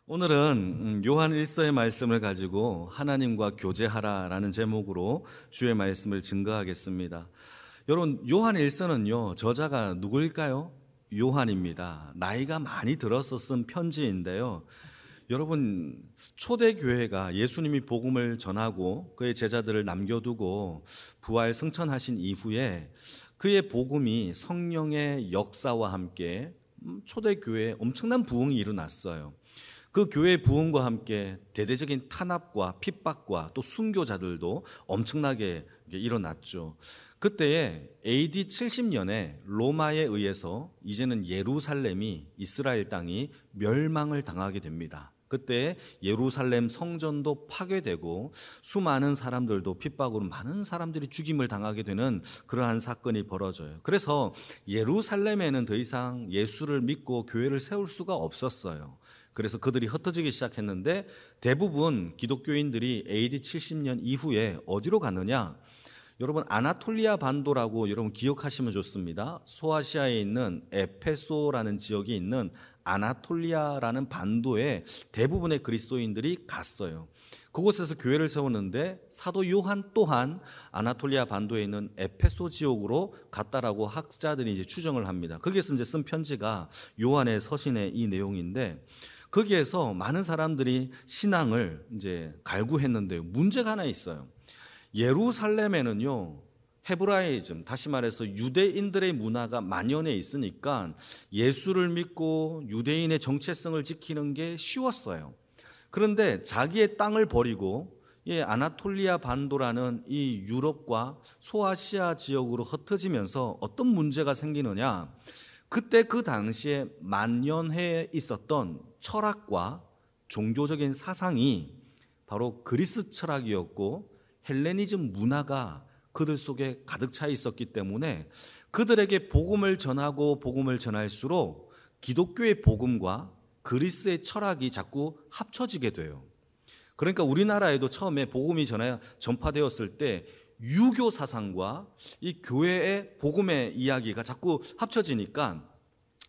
오늘은 요한 1서의 말씀을 가지고 하나님과 교제하라라는 제목으로 주의 말씀을 증거하겠습니다. 여러분, 요한 1서는요 저자가 누구일까요? 요한입니다. 나이가 많이 들어서 쓴 편지인데요. 여러분, 초대교회가 예수님이 복음을 전하고 그의 제자들을 남겨두고 부활 승천하신 이후에 그의 복음이 성령의 역사와 함께 초대교회에 엄청난 부흥이 일어났어요. 그 교회의 부흥과 함께 대대적인 탄압과 핍박과 또 순교자들도 엄청나게 일어났죠. 그때에 AD 70년에 로마에 의해서 이제는 예루살렘이, 이스라엘 땅이 멸망을 당하게 됩니다. 그때 예루살렘 성전도 파괴되고 수많은 사람들도 핍박으로 많은 사람들이 죽임을 당하게 되는 그러한 사건이 벌어져요. 그래서 예루살렘에는 더 이상 예수를 믿고 교회를 세울 수가 없었어요. 그래서 그들이 흩어지기 시작했는데 대부분 기독교인들이 AD 70년 이후에 어디로 갔느냐? 여러분, 아나톨리아 반도라고 여러분 기억하시면 좋습니다. 소아시아에 있는 에페소라는 지역에 있는 아나톨리아라는 반도에 대부분의 그리스도인들이 갔어요. 그곳에서 교회를 세우는데 사도 요한 또한 아나톨리아 반도에 있는 에페소 지역으로 갔다라고 학자들이 이제 추정을 합니다. 거기에서 이제 쓴 편지가 요한의 서신의 이 내용인데, 거기에서 많은 사람들이 신앙을 이제 갈구했는데요. 문제가 하나 있어요. 예루살렘에는요, 헤브라이즘, 다시 말해서 유대인들의 문화가 만연해 있으니까 예수를 믿고 유대인의 정체성을 지키는 게 쉬웠어요. 그런데 자기의 땅을 버리고 아나톨리아 반도라는 이 유럽과 소아시아 지역으로 흩어지면서 어떤 문제가 생기느냐? 그때 그 당시에 만연해 있었던 철학과 종교적인 사상이 바로 그리스 철학이었고 헬레니즘 문화가 그들 속에 가득 차 있었기 때문에 그들에게 복음을 전하고 복음을 전할수록 기독교의 복음과 그리스의 철학이 자꾸 합쳐지게 돼요. 그러니까 우리나라에도 처음에 복음이 전파되었을 때 유교 사상과 이 교회의 복음의 이야기가 자꾸 합쳐지니까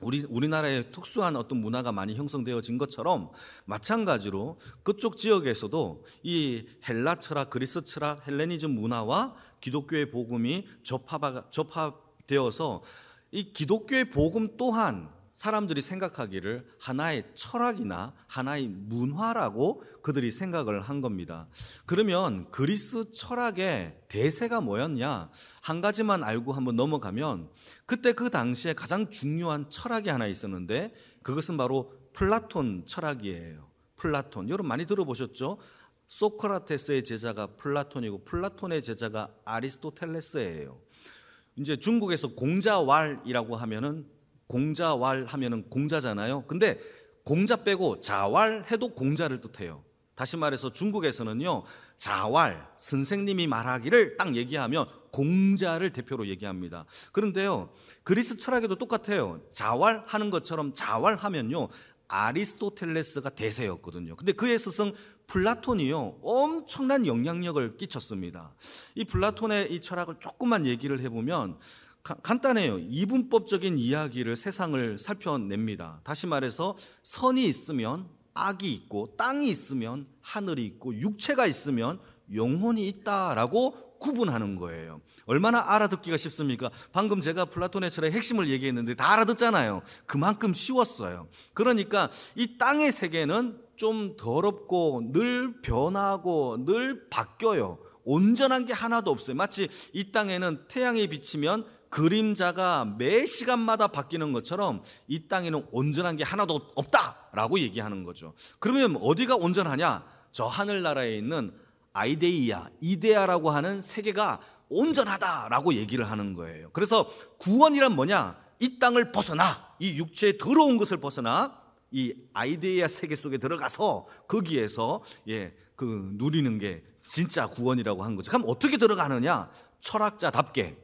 우리나라에 특수한 어떤 문화가 많이 형성되어진 것처럼 마찬가지로 그쪽 지역에서도 이 헬라 철학, 그리스 철학, 헬레니즘 문화와 기독교의 복음이 접합되어서 이 기독교의 복음 또한 사람들이 생각하기를 하나의 철학이나 하나의 문화라고 그들이 생각을 한 겁니다. 그러면 그리스 철학의 대세가 뭐였냐? 한 가지만 알고 한번 넘어가면 그때 그 당시에 가장 중요한 철학이 하나 있었는데 그것은 바로 플라톤 철학이에요. 플라톤, 여러분 많이 들어보셨죠? 소크라테스의 제자가 플라톤이고 플라톤의 제자가 아리스토텔레스예요. 이제 중국에서 공자왈이라고 하면은 공자왈 하면은 공자잖아요. 근데 공자 빼고 자왈 해도 공자를 뜻해요. 다시 말해서 중국에서는요, 자왈, 선생님이 말하기를 딱 얘기하면 공자를 대표로 얘기합니다. 그런데요, 그리스 철학에도 똑같아요. 자왈 하는 것처럼 자왈 하면요, 아리스토텔레스가 대세였거든요. 근데 그의 스승 플라톤이요, 엄청난 영향력을 끼쳤습니다. 이 플라톤의 이 철학을 조금만 얘기를 해보면 간단해요. 이분법적인 이야기를 세상을 살펴냅니다. 다시 말해서 선이 있으면 악이 있고 땅이 있으면 하늘이 있고 육체가 있으면 영혼이 있다라고 구분하는 거예요. 얼마나 알아듣기가 쉽습니까? 방금 제가 플라톤의 철학의 핵심을 얘기했는데 다 알아듣잖아요. 그만큼 쉬웠어요. 그러니까 이 땅의 세계는 좀 더럽고 늘 변하고 늘 바뀌어요. 온전한 게 하나도 없어요. 마치 이 땅에는 태양이 비치면 그림자가 매 시간마다 바뀌는 것처럼 이 땅에는 온전한 게 하나도 없다라고 얘기하는 거죠. 그러면 어디가 온전하냐? 저 하늘나라에 있는 이데아라고 하는 세계가 온전하다라고 얘기를 하는 거예요. 그래서 구원이란 뭐냐? 이 땅을 벗어나, 이 육체의 더러운 것을 벗어나 이 아이데아 세계 속에 들어가서 거기에서 누리는 게 진짜 구원이라고 한 거죠. 그럼 어떻게 들어가느냐? 철학자답게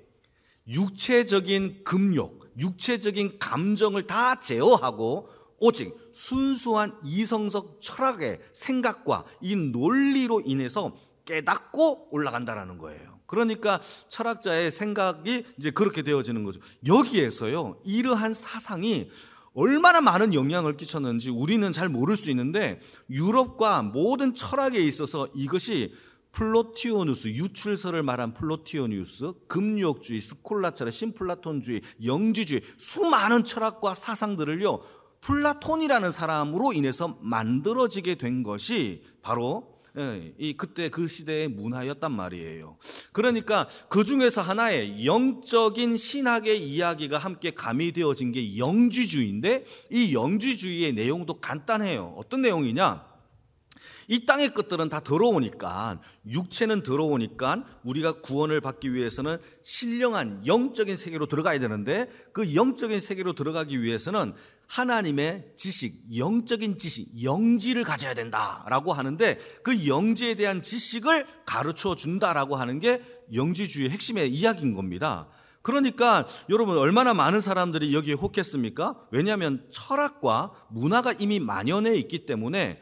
육체적인 금욕, 육체적인 감정을 다 제어하고 오직 순수한 이성적 철학의 생각과 이 논리로 인해서 깨닫고 올라간다라는 거예요. 그러니까 철학자의 생각이 이제 그렇게 되어지는 거죠. 여기에서요, 이러한 사상이 얼마나 많은 영향을 끼쳤는지 우리는 잘 모를 수 있는데, 유럽과 모든 철학에 있어서 이것이 플로티오누스, 유출설을 말한 플로티오누스, 금유혹주의, 스콜라차라, 신플라톤주의, 영지주의, 수많은 철학과 사상들을요, 플라톤이라는 사람으로 인해서 만들어지게 된 것이 바로 그때 그 시대의 문화였단 말이에요. 그러니까 그 중에서 하나의 영적인 신학의 이야기가 함께 가미되어진 게 영지주의인데, 이 영지주의의 내용도 간단해요. 어떤 내용이냐? 이 땅의 것들은 다 더러우니까, 육체는 더러우니까 우리가 구원을 받기 위해서는 신령한 영적인 세계로 들어가야 되는데, 그 영적인 세계로 들어가기 위해서는 하나님의 지식, 영적인 지식, 영지를 가져야 된다라고 하는데, 그 영지에 대한 지식을 가르쳐 준다라고 하는 게 영지주의의 핵심의 이야기인 겁니다. 그러니까 여러분, 얼마나 많은 사람들이 여기에 혹했습니까? 왜냐하면 철학과 문화가 이미 만연해 있기 때문에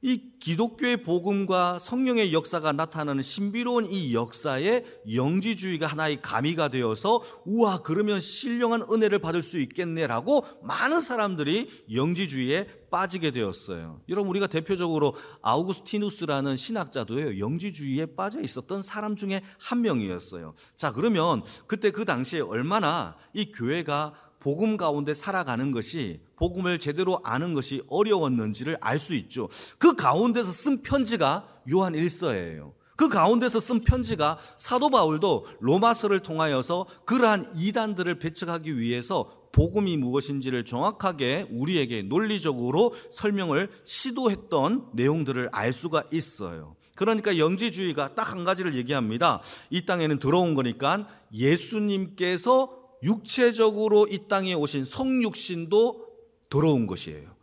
이 기독교의 복음과 성령의 역사가 나타나는 신비로운 이 역사에 영지주의가 하나의 가미가 되어서, 우와, 그러면 신령한 은혜를 받을 수 있겠네라고 많은 사람들이 영지주의에 빠지게 되었어요. 여러분, 우리가 대표적으로 아우구스티누스라는 신학자도요, 영지주의에 빠져 있었던 사람 중에 한 명이었어요. 자, 그러면 그때 그 당시에 얼마나 이 교회가 복음 가운데 살아가는 것이, 복음을 제대로 아는 것이 어려웠는지를 알 수 있죠. 그 가운데서 쓴 편지가 요한 1서예요. 그 가운데서 쓴 편지가 사도 바울도 로마서를 통하여서 그러한 이단들을 배척하기 위해서 복음이 무엇인지를 정확하게 우리에게 논리적으로 설명을 시도했던 내용들을 알 수가 있어요. 그러니까 영지주의가 딱 한 가지를 얘기합니다. 이 땅에는 더러운 거니까 예수님께서 육체적으로 이 땅에 오신 성육신도 더러운 것이에요.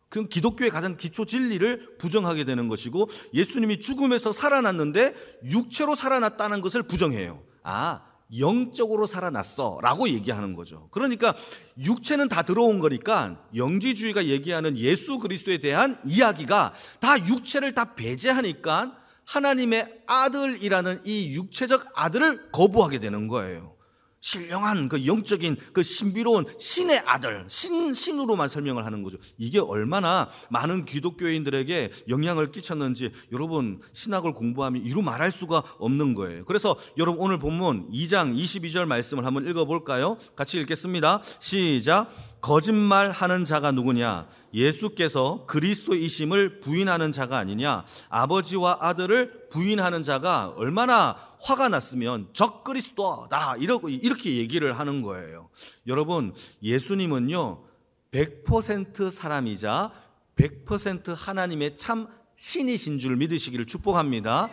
그럼 기독교의 가장 기초 진리를 부정하게 되는 것이고, 예수님이 죽음에서 살아났는데 육체로 살아났다는 것을 부정해요. 아, 영적으로 살아났어 라고 얘기하는 거죠. 그러니까 육체는 다 더러운 거니까 영지주의가 얘기하는 예수 그리스도에 대한 이야기가 다 육체를 다 배제하니까 하나님의 아들이라는 이 육체적 아들을 거부하게 되는 거예요. 신령한 그 영적인 그 신비로운 신의 아들, 신으로만 설명을 하는 거죠. 이게 얼마나 많은 기독교인들에게 영향을 끼쳤는지 여러분, 신학을 공부하면 이루 말할 수가 없는 거예요. 그래서 여러분, 오늘 본문 2장 22절 말씀을 한번 읽어볼까요? 같이 읽겠습니다. 시작. 거짓말하는 자가 누구냐? 예수께서 그리스도이심을 부인하는 자가 아니냐? 아버지와 아들을 부인하는 자가 얼마나 화가 났으면 적그리스도다 이렇게 얘기를 하는 거예요. 여러분, 예수님은요 100% 사람이자 100% 하나님의 참 신이신 줄 믿으시기를 축복합니다.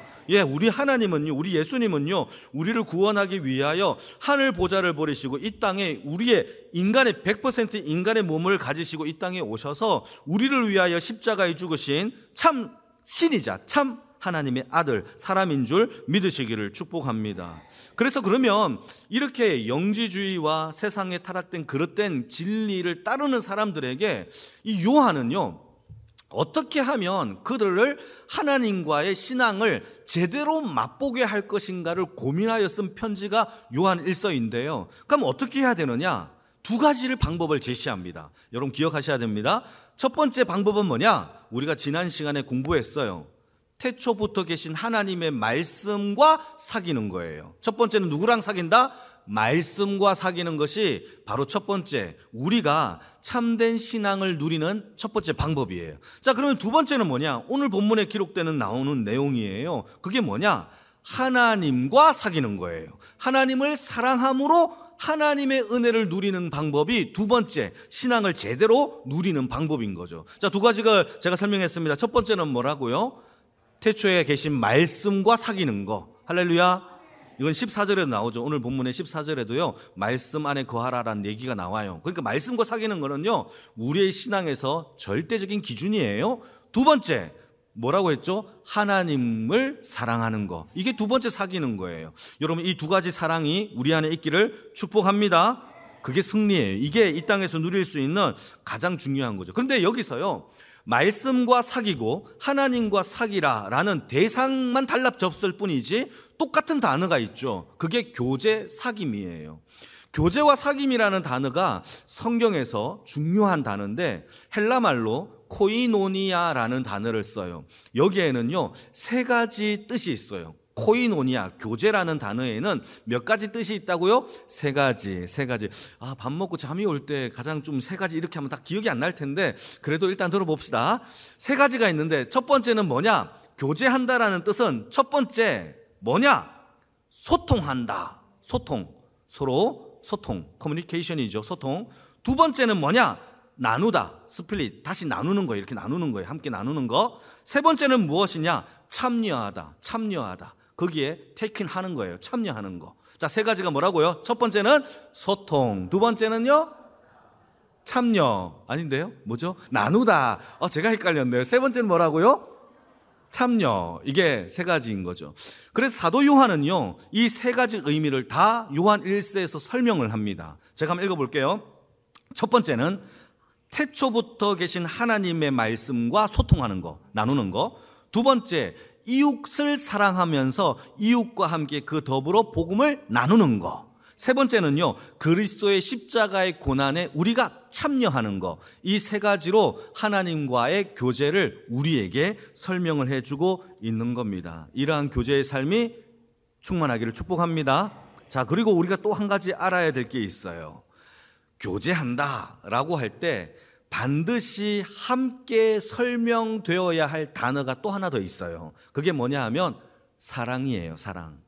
우리 하나님은요, 우리 예수님은요, 우리를 구원하기 위하여 하늘 보좌를 버리시고 이 땅에 우리의 인간의 100% 인간의 몸을 가지시고 이 땅에 오셔서 우리를 위하여 십자가에 죽으신 참 신이자 참 하나님의 아들, 사람인 줄 믿으시기를 축복합니다. 그래서 그러면 이렇게 영지주의와 세상에 타락된 그릇된 진리를 따르는 사람들에게 이 요한은요, 어떻게 하면 그들을 하나님과의 신앙을 제대로 맛보게 할 것인가를 고민하여 쓴 편지가 요한 1서인데요. 그럼 어떻게 해야 되느냐? 두 가지를 방법을 제시합니다. 여러분 기억하셔야 됩니다. 첫 번째 방법은 뭐냐? 우리가 지난 시간에 공부했어요. 태초부터 계신 하나님의 말씀과 사귀는 거예요. 첫 번째는 누구랑 사귄다? 말씀과 사귀는 것이 바로 첫 번째, 우리가 참된 신앙을 누리는 첫 번째 방법이에요. 자, 그러면 두 번째는 뭐냐? 오늘 본문에 기록되는 나오는 내용이에요. 그게 뭐냐? 하나님과 사귀는 거예요. 하나님을 사랑함으로 하나님의 은혜를 누리는 방법이 두 번째, 신앙을 제대로 누리는 방법인 거죠. 자, 두 가지가 제가 설명했습니다. 첫 번째는 뭐라고요? 태초에 계신 말씀과 사귀는 거. 할렐루야. 이건 14절에도 나오죠. 오늘 본문의 14절에도요 말씀 안에 거하라라는 얘기가 나와요. 그러니까 말씀과 사귀는 거는요 우리의 신앙에서 절대적인 기준이에요. 두 번째 뭐라고 했죠? 하나님을 사랑하는 거. 이게 두 번째 사귀는 거예요. 여러분, 이 두 가지 사랑이 우리 안에 있기를 축복합니다. 그게 승리예요. 이게 이 땅에서 누릴 수 있는 가장 중요한 거죠. 그런데 여기서요 말씀과 사귀고 하나님과 사귀라라는 대상만 달라 접을 뿐이지 똑같은 단어가 있죠. 그게 교제 사귐이에요. 교제와 사귐이라는 단어가 성경에서 중요한 단어인데 헬라말로 코이노니아라는 단어를 써요. 여기에는요 3가지 뜻이 있어요. 코이노니아, 교제라는 단어에는 몇 가지 뜻이 있다고요? 3가지. 밥 먹고 잠이 올 때 가장 좀 3가지 이렇게 하면 다 기억이 안 날 텐데 그래도 일단 들어봅시다. 3가지가 있는데 첫 번째는 뭐냐? 교제한다라는 뜻은 첫 번째 뭐냐? 소통한다. 서로 소통, 커뮤니케이션이죠. 소통. 두 번째는 뭐냐? 나누다, 스플릿, 다시 나누는 거예요. 이렇게 나누는 거예요. 함께 나누는 거. 세 번째는 무엇이냐? 참여하다. 거기에 take in 하는 거예요. 참여하는 거. 자, 3가지가 뭐라고요? 첫 번째는 소통, 두 번째는요? 참여. 아닌데요? 뭐죠? 나누다. 제가 헷갈렸네요. 세 번째는 뭐라고요? 참여. 이게 3가지인 거죠. 그래서 사도 요한은요, 이 3가지 의미를 다 요한 1서에서 설명을 합니다. 제가 한번 읽어볼게요. 첫 번째는 태초부터 계신 하나님의 말씀과 소통하는 거, 나누는 거. 두 번째, 이웃을 사랑하면서 이웃과 함께 그 더불어 복음을 나누는 거. 세 번째는요, 그리스도의 십자가의 고난에 우리가 참여하는 거. 이 3가지로 하나님과의 교제를 우리에게 설명을 해주고 있는 겁니다. 이러한 교제의 삶이 충만하기를 축복합니다. 자, 그리고 우리가 또 한 가지 알아야 될 게 있어요. 교제한다라고 할 때 반드시 함께 설명되어야 할 단어가 또 하나 더 있어요. 그게 뭐냐 하면 사랑이에요. 사랑.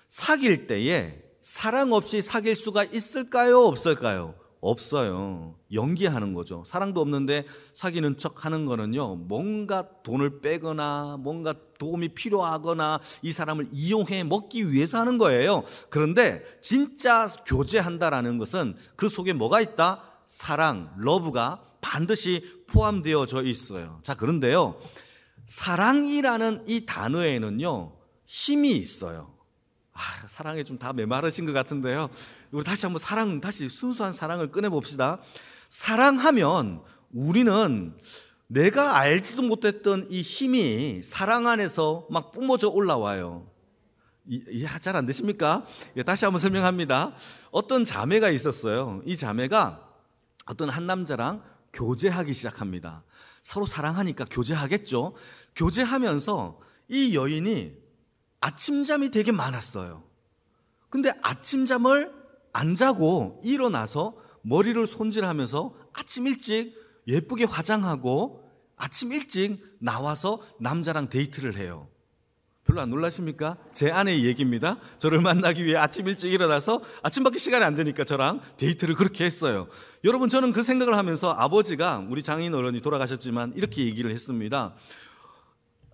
사귈 때에 사랑 없이 사귈 수가 있을까요? 없을까요? 없어요. 연기하는 거죠. 사랑도 없는데 사귀는 척 하는 거는요, 뭔가 돈을 빼거나 뭔가 도움이 필요하거나 이 사람을 이용해 먹기 위해서 하는 거예요. 그런데 진짜 교제한다라는 것은 그 속에 뭐가 있다? 사랑, 러브가 반드시 포함되어져 있어요. 자, 그런데요, 사랑이라는 이 단어에는요 힘이 있어요. 사랑에 좀 다 메마르신 것 같은데요, 우리 다시 한번 다시 순수한 사랑을 꺼내봅시다. 사랑하면 우리는 내가 알지도 못했던 이 힘이 사랑 안에서 막 뿜어져 올라와요. 이해 잘 안 되십니까? 다시 한번 설명합니다. 어떤 자매가 있었어요. 이 자매가 어떤 한 남자랑 교제하기 시작합니다. 서로 사랑하니까 교제하겠죠. 교제하면서 이 여인이 아침잠이 되게 많았어요. 근데 아침잠을 안 자고 일어나서 머리를 손질하면서 아침 일찍 예쁘게 화장하고 아침 일찍 나와서 남자랑 데이트를 해요. 별로 안 놀라십니까? 제 아내의 얘기입니다. 저를 만나기 위해 아침 일찍 일어나서 아침밖에 시간이 안 되니까 저랑 데이트를 그렇게 했어요. 여러분, 저는 그 생각을 하면서 아버지가, 우리 장인 어른이 돌아가셨지만 이렇게 얘기를 했습니다.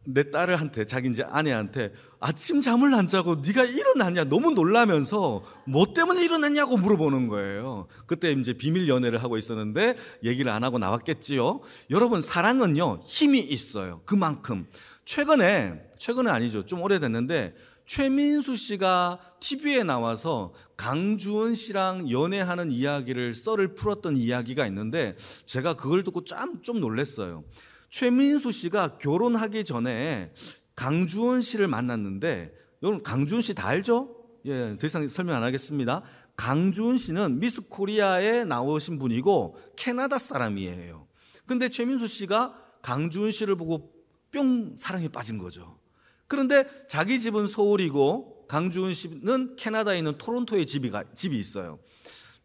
내 딸한테, 자기 이제 아내한테 아침 잠을 안 자고 네가 일어났냐, 너무 놀라면서 뭐 때문에 일어났냐고 물어보는 거예요. 그때 이제 비밀 연애를 하고 있었는데 얘기를 안 하고 나왔겠지요. 여러분, 사랑은요 힘이 있어요. 그만큼 최근에 아니죠, 좀 오래됐는데 최민수 씨가 TV에 나와서 강주은 씨랑 연애하는 이야기를 썰을 풀었던 이야기가 있는데 제가 그걸 듣고 좀 놀랐어요. 최민수 씨가 결혼하기 전에 강주은 씨를 만났는데, 여러분 강주은 씨 다 알죠? 더 이상 설명 안 하겠습니다. 강주은 씨는 미스 코리아에 나오신 분이고 캐나다 사람이에요. 근데 최민수 씨가 강주은 씨를 보고 뿅 사랑에 빠진 거죠. 그런데 자기 집은 서울이고 강주은 씨는 캐나다에 있는 토론토에 집이 있어요.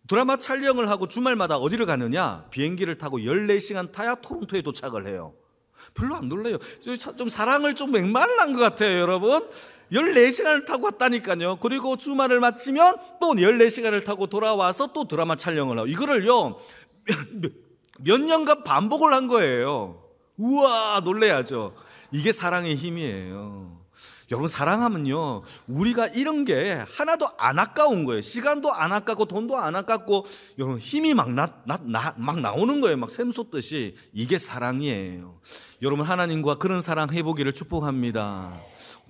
드라마 촬영을 하고 주말마다 어디를 가느냐? 비행기를 타고 14시간 타야 토론토에 도착을 해요. 별로 안 놀라요. 좀 사랑을 좀 맹말한 것 같아요, 여러분. 14시간을 타고 왔다니까요. 그리고 주말을 마치면 또 14시간을 타고 돌아와서 또 드라마 촬영을 하고, 이거를요 몇 년간 반복을 한 거예요. 우와, 놀라야죠. 이게 사랑의 힘이에요. 여러분, 사랑하면요 우리가 이런 게 하나도 안 아까운 거예요. 시간도 안 아깝고 돈도 안 아깝고, 여러분 힘이 막 나오는 거예요. 막 샘솟듯이. 이게 사랑이에요. 여러분, 하나님과 그런 사랑 해보기를 축복합니다.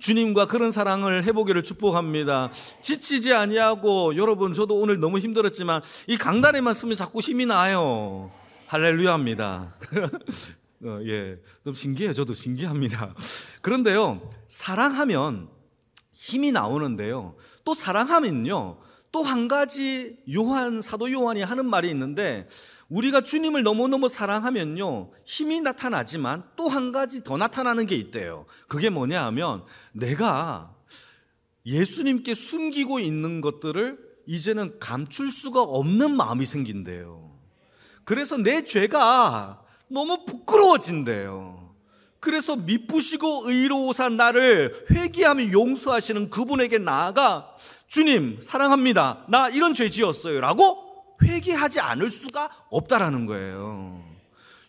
주님과 그런 사랑을 해보기를 축복합니다. 지치지 아니하고, 여러분 저도 오늘 너무 힘들었지만 이 강단에만 쓰면 자꾸 힘이 나요. 할렐루야입니다. 좀 신기해요. 저도 신기합니다. 그런데요, 사랑하면 힘이 나오는데요, 또 사랑하면요 또 한 가지 사도 요한이 하는 말이 있는데, 우리가 주님을 너무너무 사랑하면요, 힘이 나타나지만 또 한 가지 더 나타나는 게 있대요. 그게 뭐냐 하면, 내가 예수님께 숨기고 있는 것들을 이제는 감출 수가 없는 마음이 생긴대요. 그래서 내 죄가 너무 부끄러워진대요. 그래서 미쁘시고 의로우사 나를 회개하며 용서하시는 그분에게 나아가, 주님 사랑합니다, 나 이런 죄 지었어요 라고 회개하지 않을 수가 없다라는 거예요.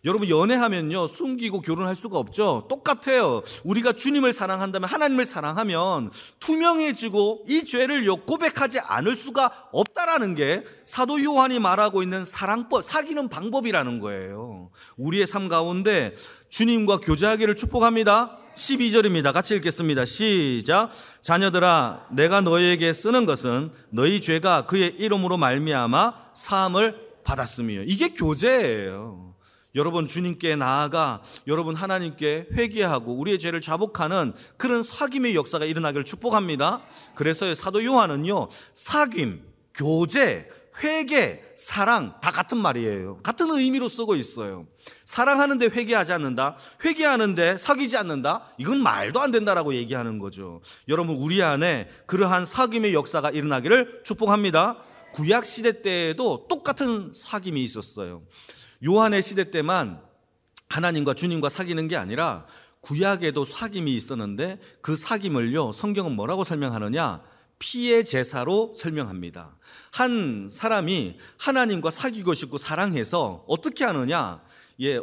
여러분, 연애하면요, 숨기고 결혼할 수가 없죠. 똑같아요. 우리가 주님을 사랑한다면, 하나님을 사랑하면 투명해지고 이 죄를 고백하지 않을 수가 없다라는 게 사도 요한이 말하고 있는 사랑법, 사귀는 방법이라는 거예요. 우리의 삶 가운데 주님과 교제하기를 축복합니다. 12절입니다. 같이 읽겠습니다. 시작. 자녀들아, 내가 너희에게 쓰는 것은 너희 죄가 그의 이름으로 말미암아 사함을 받았음이에요. 이게 교제예요. 여러분, 주님께 나아가 여러분 하나님께 회개하고 우리의 죄를 자복하는 그런 사귐의 역사가 일어나기를 축복합니다. 그래서 사도 요한은요, 사귐, 교제, 회개, 사랑 다 같은 말이에요. 같은 의미로 쓰고 있어요. 사랑하는데 회개하지 않는다, 회개하는데 사귀지 않는다, 이건 말도 안 된다라고 얘기하는 거죠. 여러분, 우리 안에 그러한 사귐의 역사가 일어나기를 축복합니다. 구약 시대 때에도 똑같은 사귐이 있었어요. 요한의 시대 때만 하나님과 주님과 사귀는 게 아니라 구약에도 사귐이 있었는데, 그 사귐을요, 성경은 뭐라고 설명하느냐? 피의 제사로 설명합니다. 한 사람이 하나님과 사귀고 싶고 사랑해서 어떻게 하느냐?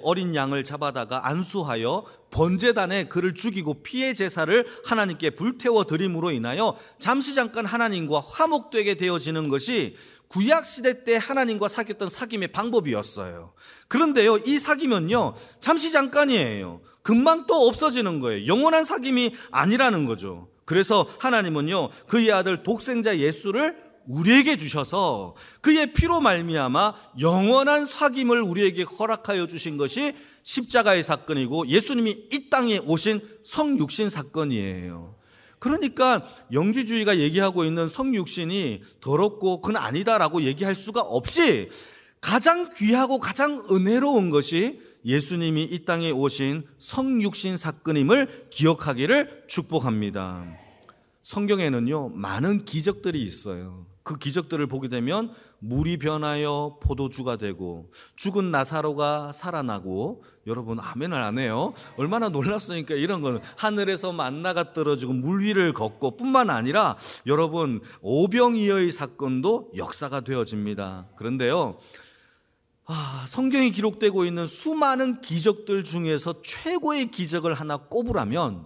어린 양을 잡아다가 안수하여 번제단에 그를 죽이고 피의 제사를 하나님께 불태워 드림으로 인하여 잠시 잠깐 하나님과 화목되게 되어지는 것이 구약시대 때 하나님과 사귀었던 사귐의 방법이었어요. 그런데요, 이 사귐은요, 잠시 잠깐이에요. 금방 또 없어지는 거예요. 영원한 사귐이 아니라는 거죠. 그래서 하나님은요, 그의 아들 독생자 예수를 우리에게 주셔서 그의 피로 말미암아 영원한 사귐을 우리에게 허락하여 주신 것이 십자가의 사건이고, 예수님이 이 땅에 오신 성육신 사건이에요. 그러니까 영지주의가 얘기하고 있는 성육신이 더럽고 그건 아니다라고 얘기할 수가 없이, 가장 귀하고 가장 은혜로운 것이 예수님이 이 땅에 오신 성육신 사건임을 기억하기를 축복합니다. 성경에는요, 많은 기적들이 있어요. 그 기적들을 보게 되면 물이 변하여 포도주가 되고, 죽은 나사로가 살아나고, 여러분 아멘을 안 해요? 얼마나 놀랍습니까? 이런 거는 하늘에서 만나가 떨어지고 물 위를 걷고 뿐만 아니라 여러분 오병이어의 사건도 역사가 되어집니다. 그런데요, 성경이 기록되고 있는 수많은 기적들 중에서 최고의 기적을 하나 꼽으라면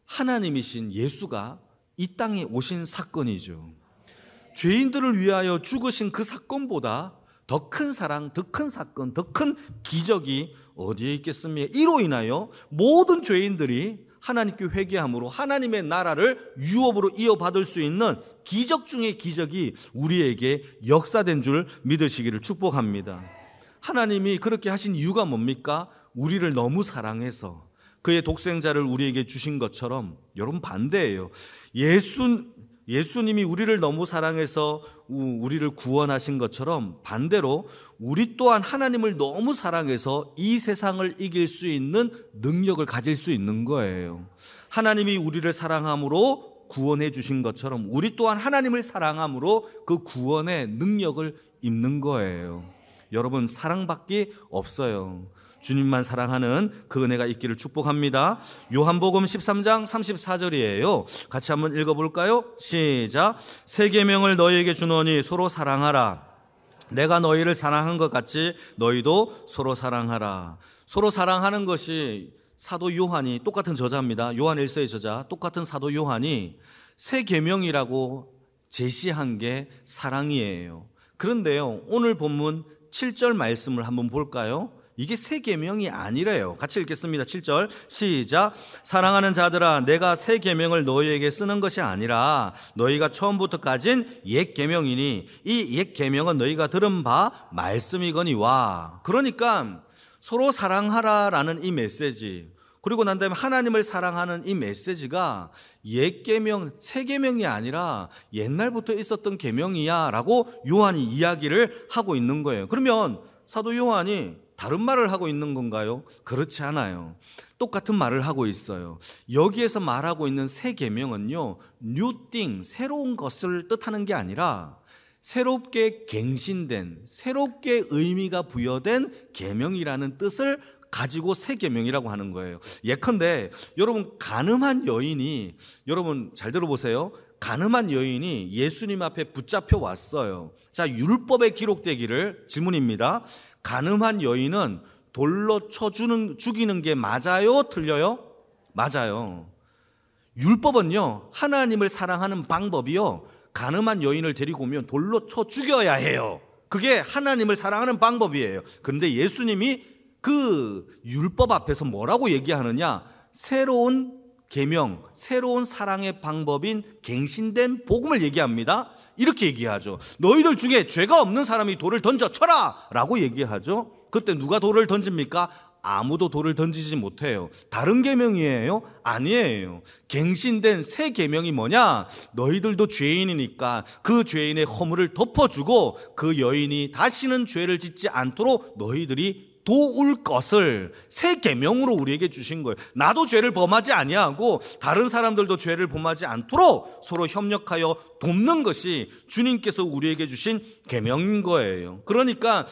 하나님이신 예수가 이 땅에 오신 사건이죠. 죄인들을 위하여 죽으신 그 사건보다 더 큰 사랑, 더 큰 사건, 더 큰 기적이 어디에 있겠습니까? 이로 인하여 모든 죄인들이 하나님께 회개함으로 하나님의 나라를 유업으로 이어받을 수 있는 기적 중의 기적이 우리에게 역사된 줄 믿으시기를 축복합니다. 하나님이 그렇게 하신 이유가 뭡니까? 우리를 너무 사랑해서 그의 독생자를 우리에게 주신 것처럼, 여러분 반대예요. 예수님이 우리를 너무 사랑해서 우리를 구원하신 것처럼 반대로 우리 또한 하나님을 너무 사랑해서 이 세상을 이길 수 있는 능력을 가질 수 있는 거예요. 하나님이 우리를 사랑함으로 구원해 주신 것처럼 우리 또한 하나님을 사랑함으로 그 구원의 능력을 입는 거예요. 여러분, 사랑밖에 없어요. 주님만 사랑하는 그 은혜가 있기를 축복합니다. 요한복음 13장 34절이에요. 같이 한번 읽어볼까요? 시작. 새 계명을 너희에게 주노니 서로 사랑하라. 내가 너희를 사랑한 것 같이 너희도 서로 사랑하라. 서로 사랑하는 것이 사도 요한이, 똑같은 저자입니다. 요한 1서의 저자, 똑같은 사도 요한이 새 계명이라고 제시한 게 사랑이에요. 그런데요, 오늘 본문 7절 말씀을 한번 볼까요? 이게 새 계명이 아니래요. 같이 읽겠습니다. 7절 시작. 사랑하는 자들아, 내가 새 계명을 너희에게 쓰는 것이 아니라 너희가 처음부터 가진 옛 계명이니 이 옛 계명은 너희가 들은 바 말씀이거니와. 그러니까 서로 사랑하라라는 이 메시지, 그리고 난 다음에 하나님을 사랑하는 이 메시지가 옛 계명, 새 계명이 아니라 옛날부터 있었던 계명이야 라고 요한이 이야기를 하고 있는 거예요. 그러면 사도 요한이 다른 말을 하고 있는 건가요? 그렇지 않아요. 똑같은 말을 하고 있어요. 여기에서 말하고 있는 새 계명은요, new thing, 새로운 것을 뜻하는 게 아니라 새롭게 갱신된, 새롭게 의미가 부여된 계명이라는 뜻을 가지고 새 계명이라고 하는 거예요. 예컨대 여러분 간음한 여인이, 여러분 잘 들어보세요. 간음한 여인이 예수님 앞에 붙잡혀 왔어요. 자, 율법에 기록되기를, 질문입니다. 간음한 여인은 돌로 쳐 죽이는 게 맞아요? 틀려요? 맞아요. 율법은요, 하나님을 사랑하는 방법이요, 간음한 여인을 데리고 오면 돌로 쳐 죽여야 해요. 그게 하나님을 사랑하는 방법이에요. 그런데 예수님이 그 율법 앞에서 뭐라고 얘기하느냐? 새로운 계명, 새로운 사랑의 방법인 갱신된 복음을 얘기합니다. 이렇게 얘기하죠. 너희들 중에 죄가 없는 사람이 돌을 던져 쳐라 라고 얘기하죠. 그때 누가 돌을 던집니까? 아무도 돌을 던지지 못해요. 다른 계명이에요? 아니에요. 갱신된 새 계명이 뭐냐? 너희들도 죄인이니까 그 죄인의 허물을 덮어주고 그 여인이 다시는 죄를 짓지 않도록 너희들이 도울 것을 새 계명으로 우리에게 주신 거예요. 나도 죄를 범하지 아니하고 다른 사람들도 죄를 범하지 않도록 서로 협력하여 돕는 것이 주님께서 우리에게 주신 계명인 거예요. 그러니까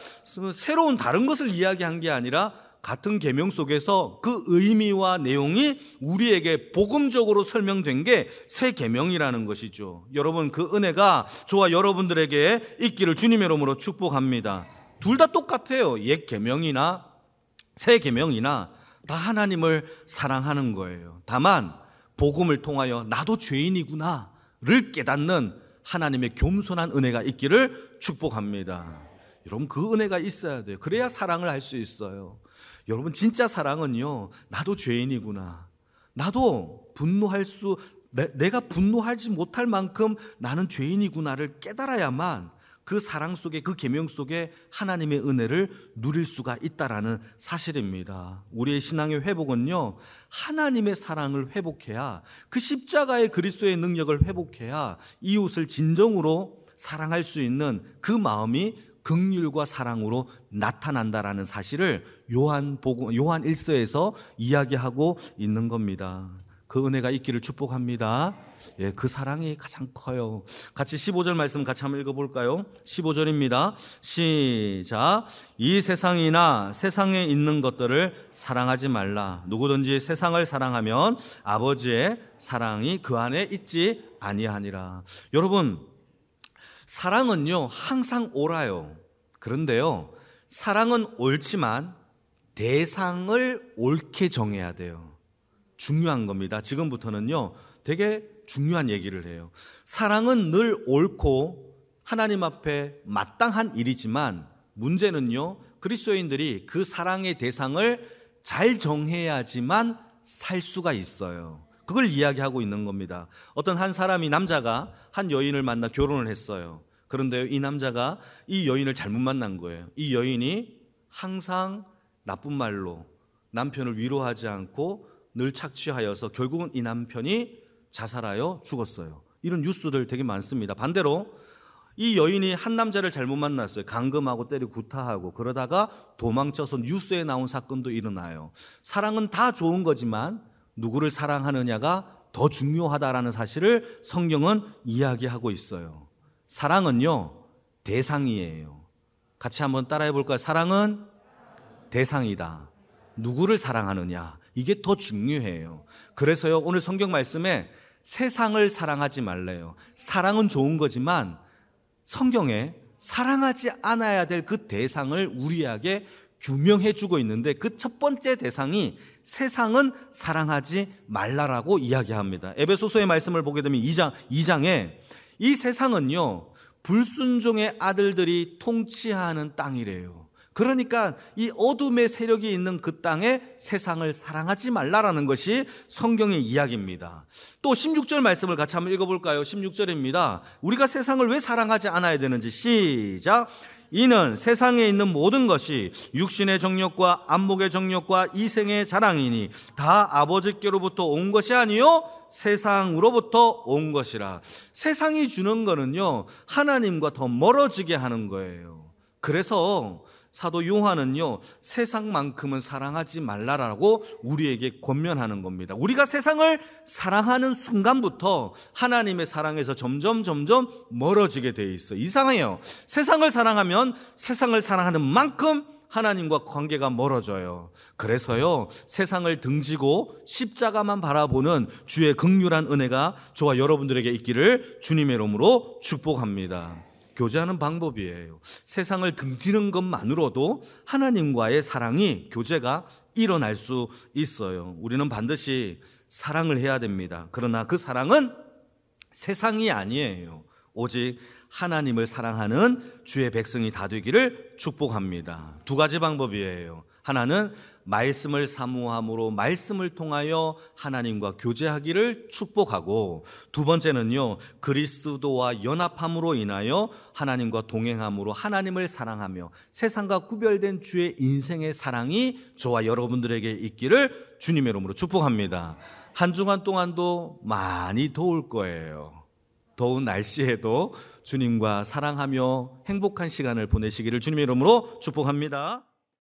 새로운 다른 것을 이야기한 게 아니라 같은 계명 속에서 그 의미와 내용이 우리에게 복음적으로 설명된 게 새 계명이라는 것이죠. 여러분, 그 은혜가 저와 여러분들에게 있기를 주님의 이름으로 축복합니다. 둘 다 똑같아요. 옛 계명이나 새 계명이나 다 하나님을 사랑하는 거예요. 다만 복음을 통하여 나도 죄인이구나를 깨닫는 하나님의 겸손한 은혜가 있기를 축복합니다. 여러분, 그 은혜가 있어야 돼요. 그래야 사랑을 할 수 있어요. 여러분, 진짜 사랑은요, 나도 죄인이구나, 나도 내가 분노하지 못할 만큼 나는 죄인이구나를 깨달아야만 그 사랑 속에, 그 계명 속에 하나님의 은혜를 누릴 수가 있다라는 사실입니다. 우리의 신앙의 회복은요, 하나님의 사랑을 회복해야, 그 십자가의 그리스도의 능력을 회복해야 이웃을 진정으로 사랑할 수 있는 그 마음이 긍휼과 사랑으로 나타난다라는 사실을 요한 1서에서 이야기하고 있는 겁니다. 그 은혜가 있기를 축복합니다. 예, 그 사랑이 가장 커요. 같이 15절 말씀 같이 한번 읽어볼까요? 15절입니다. 시작. 이 세상이나 세상에 있는 것들을 사랑하지 말라. 누구든지 세상을 사랑하면 아버지의 사랑이 그 안에 있지 아니하니라. 여러분, 사랑은요 항상 옳아요. 그런데요, 사랑은 옳지만 대상을 옳게 정해야 돼요. 중요한 겁니다. 지금부터는요 되게 중요한 얘기를 해요. 사랑은 늘 옳고 하나님 앞에 마땅한 일이지만 문제는요, 그리스도인들이 그 사랑의 대상을 잘 정해야지만 살 수가 있어요. 그걸 이야기하고 있는 겁니다. 어떤 한 사람이, 남자가 한 여인을 만나 결혼을 했어요. 그런데 이 남자가 이 여인을 잘못 만난 거예요. 이 여인이 항상 나쁜 말로 남편을 위로하지 않고 늘 착취하여서 결국은 이 남편이 자살하여 죽었어요. 이런 뉴스들 되게 많습니다. 반대로 이 여인이 한 남자를 잘못 만났어요. 감금하고 때리고 구타하고 그러다가 도망쳐서 뉴스에 나온 사건도 일어나요. 사랑은 다 좋은 거지만 누구를 사랑하느냐가 더 중요하다라는 사실을 성경은 이야기하고 있어요. 사랑은요 대상이에요. 같이 한번 따라해 볼까요? 사랑은 대상이다. 누구를 사랑하느냐, 이게 더 중요해요. 그래서요, 오늘 성경 말씀에 세상을 사랑하지 말래요. 사랑은 좋은 거지만 성경에 사랑하지 않아야 될 그 대상을 우리에게 규명해 주고 있는데, 그 첫 번째 대상이 세상은 사랑하지 말라라고 이야기합니다. 에베소서의 말씀을 보게 되면 2장에 이 세상은요 불순종의 아들들이 통치하는 땅이래요. 그러니까 이 어둠의 세력이 있는 그 땅에 세상을 사랑하지 말라라는 것이 성경의 이야기입니다. 또 16절 말씀을 같이 한번 읽어볼까요? 16절입니다. 우리가 세상을 왜 사랑하지 않아야 되는지, 시작. 이는 세상에 있는 모든 것이 육신의 정욕과 안목의 정욕과 이생의 자랑이니 다 아버지께로부터 온 것이 아니요 세상으로부터 온 것이라. 세상이 주는 거는요 하나님과 더 멀어지게 하는 거예요. 그래서 사도 요한은요 세상만큼은 사랑하지 말라라고 우리에게 권면하는 겁니다. 우리가 세상을 사랑하는 순간부터 하나님의 사랑에서 점점 멀어지게 돼 있어요. 이상해요. 세상을 사랑하면 세상을 사랑하는 만큼 하나님과 관계가 멀어져요. 그래서요 세상을 등지고 십자가만 바라보는 주의 극률한 은혜가 저와 여러분들에게 있기를 주님의 이름으로 축복합니다. 교제하는 방법이에요. 세상을 등지는 것만으로도 하나님과의 사랑이, 교제가 일어날 수 있어요. 우리는 반드시 사랑을 해야 됩니다. 그러나 그 사랑은 세상이 아니에요. 오직 하나님을 사랑하는 주의 백성이 다 되기를 축복합니다. 두 가지 방법이에요. 하나는 말씀을 사모함으로 말씀을 통하여 하나님과 교제하기를 축복하고, 두 번째는요 그리스도와 연합함으로 인하여 하나님과 동행함으로 하나님을 사랑하며 세상과 구별된 주의 인생의 사랑이 저와 여러분들에게 있기를 주님의 이름으로 축복합니다. 한 주간 동안도 많이 더울 거예요. 더운 날씨에도 주님과 사랑하며 행복한 시간을 보내시기를 주님의 이름으로 축복합니다.